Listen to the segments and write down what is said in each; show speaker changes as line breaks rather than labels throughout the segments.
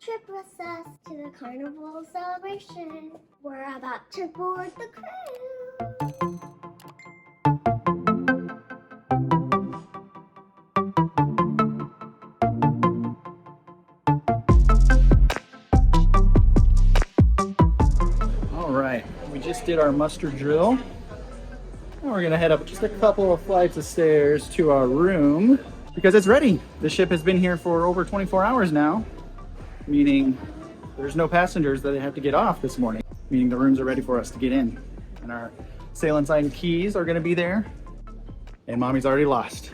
trip with us to the Carnival Celebration. We're about to board the cruise.
All right, we just did our muster drill. And we're gonna head up just a couple of flights of stairs to our room because it's ready. The ship has been here for over 24 hours now, meaning there's no passengers that have to get off this morning, meaning the rooms are ready for us to get in. And our sail and sign keys are gonna be there. And mommy's already lost.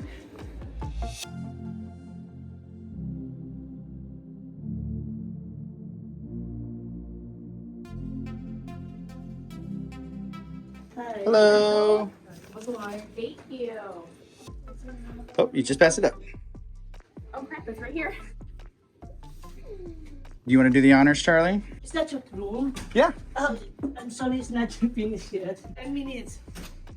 Hi.
Hello.
Thank you.
Oh, you just passed it up.
Oh crap, it's right here.
Do you want to do the honors, Charlie?
Is that your room?
Yeah.
Oh, I'm sorry, it's not finished yet. 10 minutes.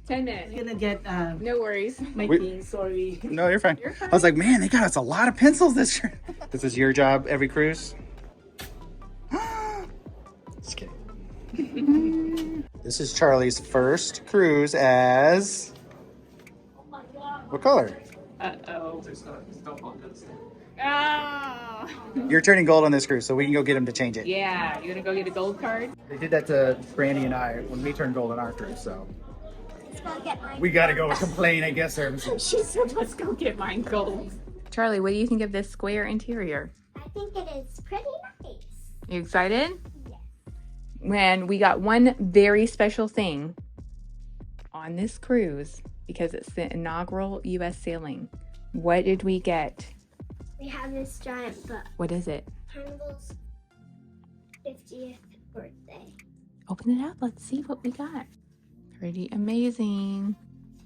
10 minutes.
I'm gonna get
No worries.
my things. Sorry.
No, you're fine.
You're fine.
I was like, man, they got us a lot of pencils this year. This is your job every cruise? Just kidding. This is Charlie's first cruise as... What color?
Uh-oh. Oh.
You're turning gold on this cruise, so we can go get him to change it.
Yeah, you gonna go get a gold card?
They did that to Brandy and I when we turned gold on our cruise, so...
Let's go get mine.
We gotta go complain, I guess.
She said, let's go get mine gold. Charlie, what do you think of this square interior?
I think it is pretty nice.
You excited?
Yes.
And we got one very special thing on this cruise because it's the inaugural U.S. sailing. What did we get?
We have this giant book.
What is it?
Carnival's 50th birthday.
Open it up. Let's see what we got. Pretty amazing.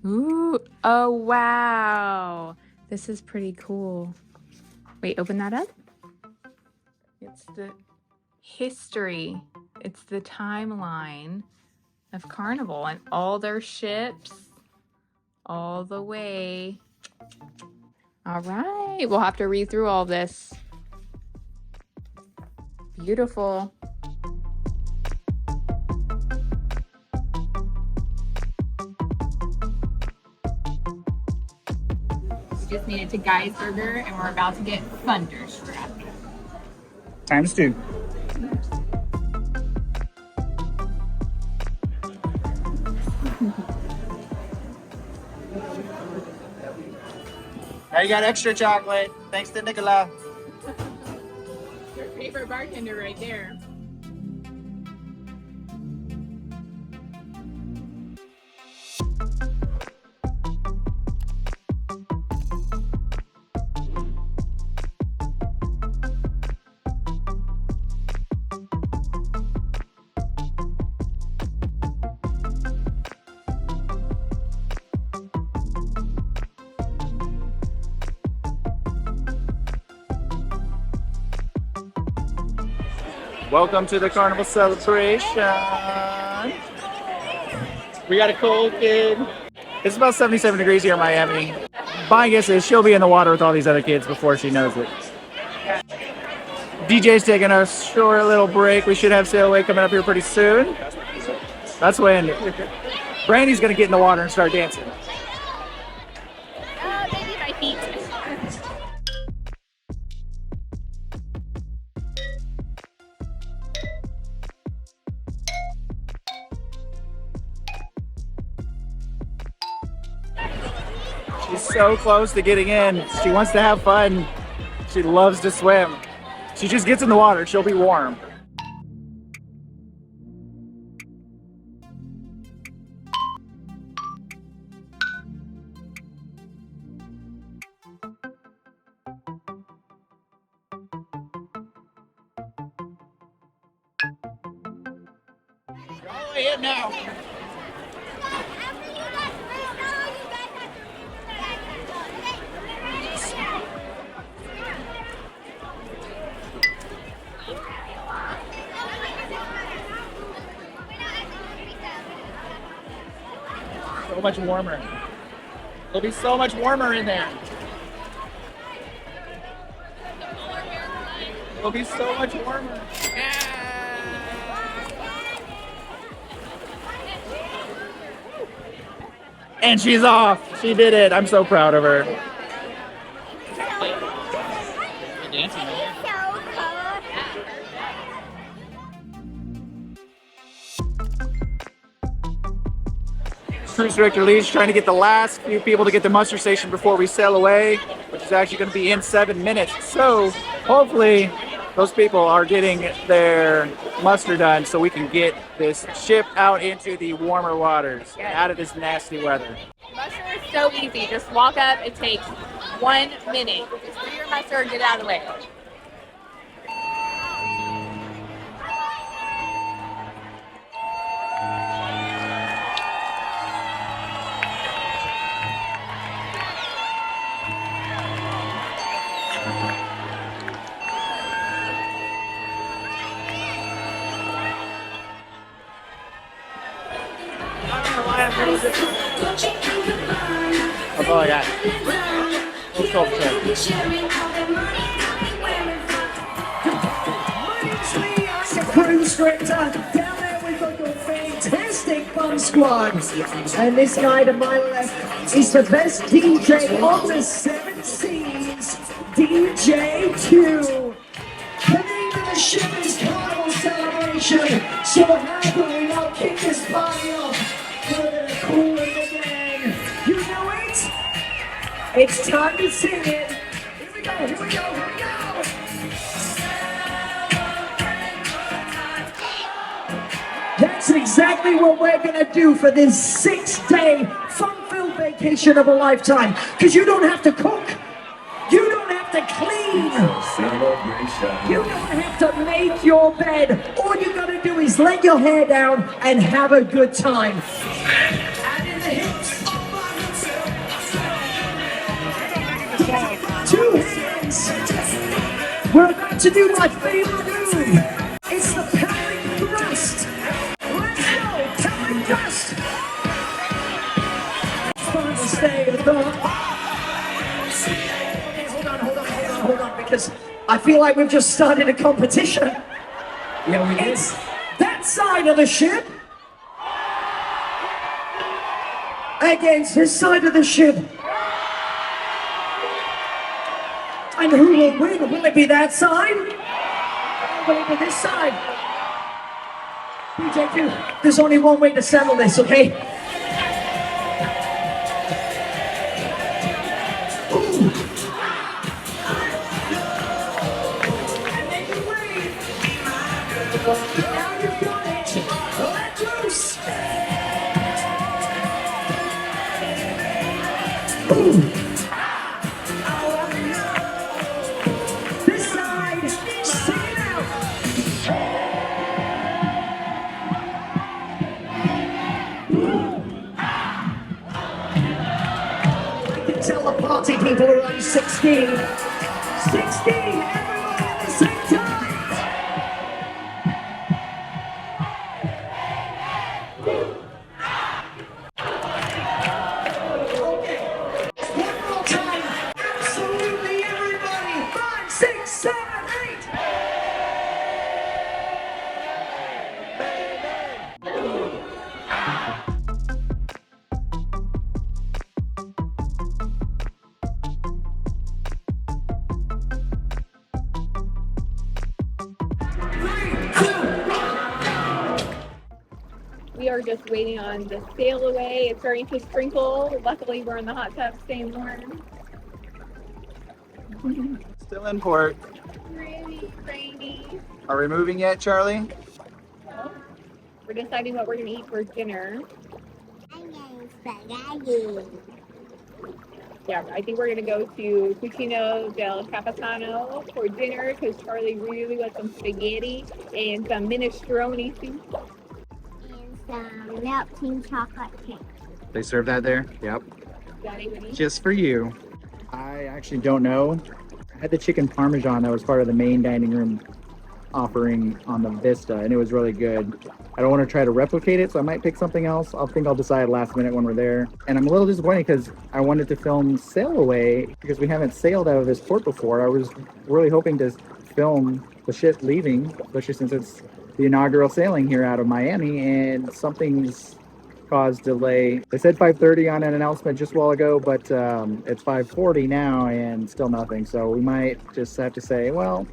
Ooh. Oh, wow. This is pretty cool. Wait, open that up. It's the history. It's the timeline of Carnival and all their ships all the way. All right. We'll have to read through all this. Beautiful. We just made it to Geisberger and we're about to get thunderstruck.
Times two. I got extra chocolate. Thanks to Nicola.
Your favorite bartender right there.
Welcome to the Carnival Celebration. We got a cold kid. It's about 77 degrees here in Miami. My guess is she'll be in the water with all these other kids before she knows it. DJ's taking a short little break. We should have sail away coming up here pretty soon. That's when Brandy's gonna get in the water and start dancing.
Oh, maybe my feet.
She's so close to getting in. She wants to have fun. She loves to swim. She just gets in the water, she'll be warm. Go ahead now. So much warmer. It'll be so much warmer in there. It'll be so much warmer. And she's off. She did it. I'm so proud of her. Cruise Director Lee's trying to get the last few people to get to muster station before we sail away, which is actually going to be in 7 minutes. So hopefully those people are getting their muster done so we can get this ship out into the warmer waters, out of this nasty weather.
Muster is so easy. Just walk up. It takes 1 minute. Just do your muster and get out of the way.
That's all I got. Let's go
Cruise Director, down there we've got your fantastic fun squad. And this guy to my left is the best DJ on the 7 seas, DJ Q. The name of the ship is Carnival Celebration, so how can we not kick this party off? We're gonna cool it again. You know it? It's time to sing it. Here we go, here we go, here we go. That's exactly what we're gonna do for this 6-day fun-filled vacation of a lifetime. Because you don't have to cook. You don't have to clean. You don't have to make your bed. All you gotta do is let your hair down and have a good time. And in the hips. 2 hands. We're about to do my favorite move. It's the pelvic thrust. Let's go, pelvic thrust. Fun to stay at the... Hold on, because I feel like we've just started a competition. Yeah, we did. It's that side of the ship against this side of the ship. And who will win? Will it be that side? Or will it be this side? DJ, there's only one way to settle this, okay? Now you've got it. Let loose. This side, sing it out. I can tell the party people are on 16. 16, everyone at the same time.
We are just waiting on the sail away. It's starting to sprinkle. Luckily, we're in the hot tub staying warm.
Still in port.
Really rainy.
Are we moving yet, Charlie?
We're deciding what we're going to eat for dinner.
I'm getting spaghetti.
Yeah, I think we're going to go to Cucina del Capitano for dinner because Charlie really wants some spaghetti and some minestrone soup.
And some melting chocolate cake.
They serve that there? Yep.
Daddy would eat.
Just for you. I actually don't know. I had the chicken parmesan that was part of the main dining room offering on the Vista, and it was really good. I don't want to try to replicate it, so I might pick something else. I think I'll decide last minute when we're there. And I'm a little disappointed because I wanted to film Sail Away because we haven't sailed out of this port before. I was really hoping to film the ship leaving, especially since it's the inaugural sailing here out of Miami, and something's caused delay. They said 5:30 on an announcement just a while ago, but it's 5:40 now and still nothing. So we might just have to say, well,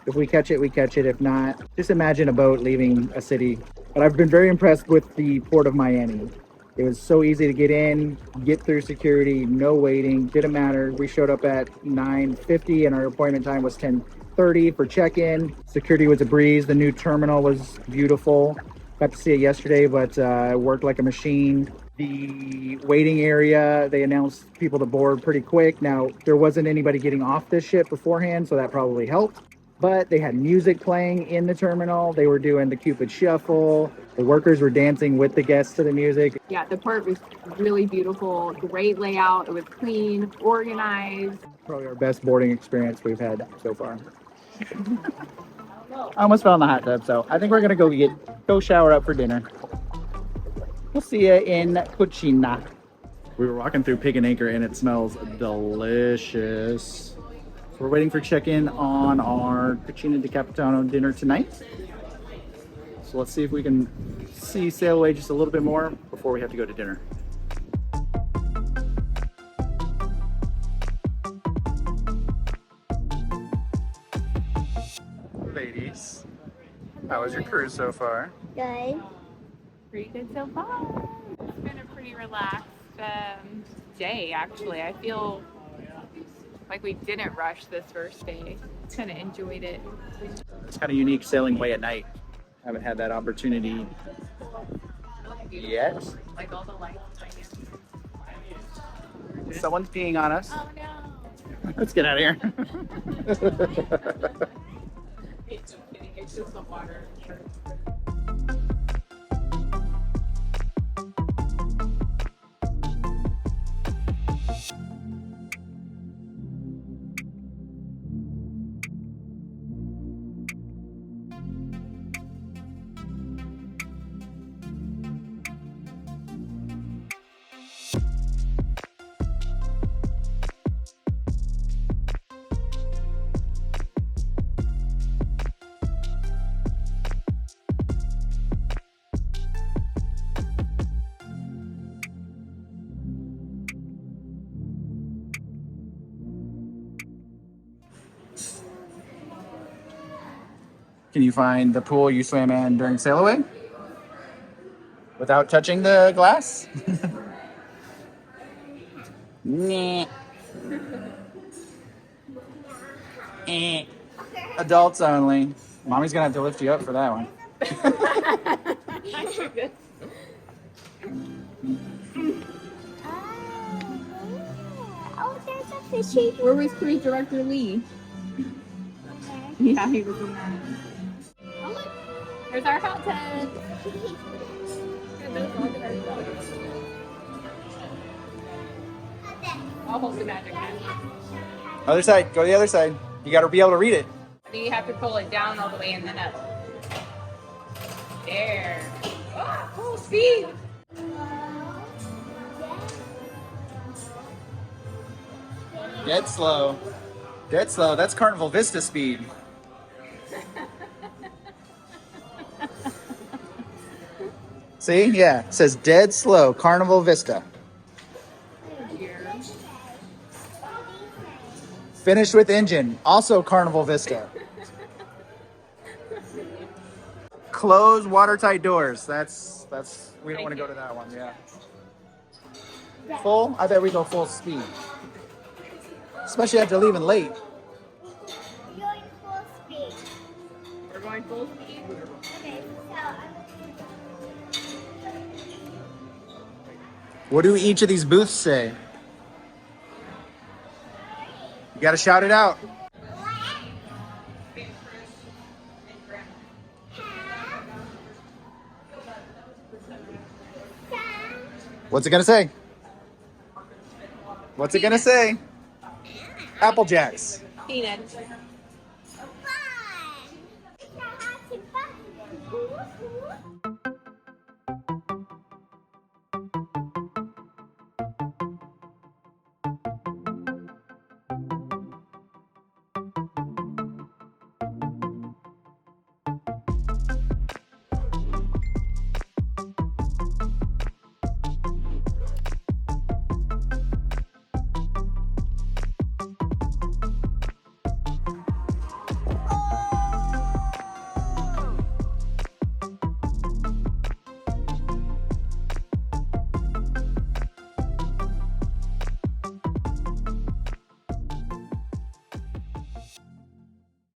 if we catch it, we catch it. If not, just imagine a boat leaving a city. But I've been very impressed with the port of Miami. It was so easy to get in, get through security, no waiting, didn't matter. We showed up at 9:50 and our appointment time was 10:30 for check-in. Security was a breeze. The new terminal was beautiful. Got to see it yesterday, but it worked like a machine. The waiting area, they announced people to board pretty quick. Now, there wasn't anybody getting off this ship beforehand, so that probably helped. But they had music playing in the terminal. They were doing the Cupid Shuffle. The workers were dancing with the guests to the music.
Yeah, the port was really beautiful. Great layout. It was clean, organized.
Probably our best boarding experience we've had so far. I almost fell in the hot tub, so I think we're gonna go shower up for dinner. We'll see you in Cucina. We were walking through Pig and Anchor and it smells delicious. So we're waiting for check-in on our Cucina del Capitano dinner tonight. So let's see if we can sail away just a little bit more before we have to go to dinner. Ladies, how was your cruise so far?
Good.
Pretty good so far. It's been a pretty relaxed day, actually. I feel like we didn't rush this first day. Kind of enjoyed it.
It's kind of unique sailing away at night. Haven't had that opportunity yet.
Like all the lights.
Someone's peeing on us.
Oh no.
Let's get out of here.
It's just some water.
Can you find the pool you swam in during sail away? Without touching the glass? Nah. Adults only. Mommy's gonna have to lift you up for that one.
Oh, there's a fishy.
Where was Cruise Director Lee? Yeah, he was in there. Oh, look. There's our hot tub. I'll hold the magic hand.
Other side. Go to the other side. You gotta be able to read it.
So you have to pull it down all the way and then up. There. Oh, full speed.
Dead slow. Dead slow. That's Carnival Vista speed. See? Yeah. It says dead slow. Carnival Vista. Finished with engine. Also Carnival Vista. Close watertight doors. That's we don't want to go to that one. Yeah. Full? I bet we go full speed. Especially after leaving late.
We're going full speed.
We're going full speed.
Okay, so
What do each of these booths say? You gotta shout it out. What's it gonna say? What's it gonna say? Apple Jacks.
Peanuts.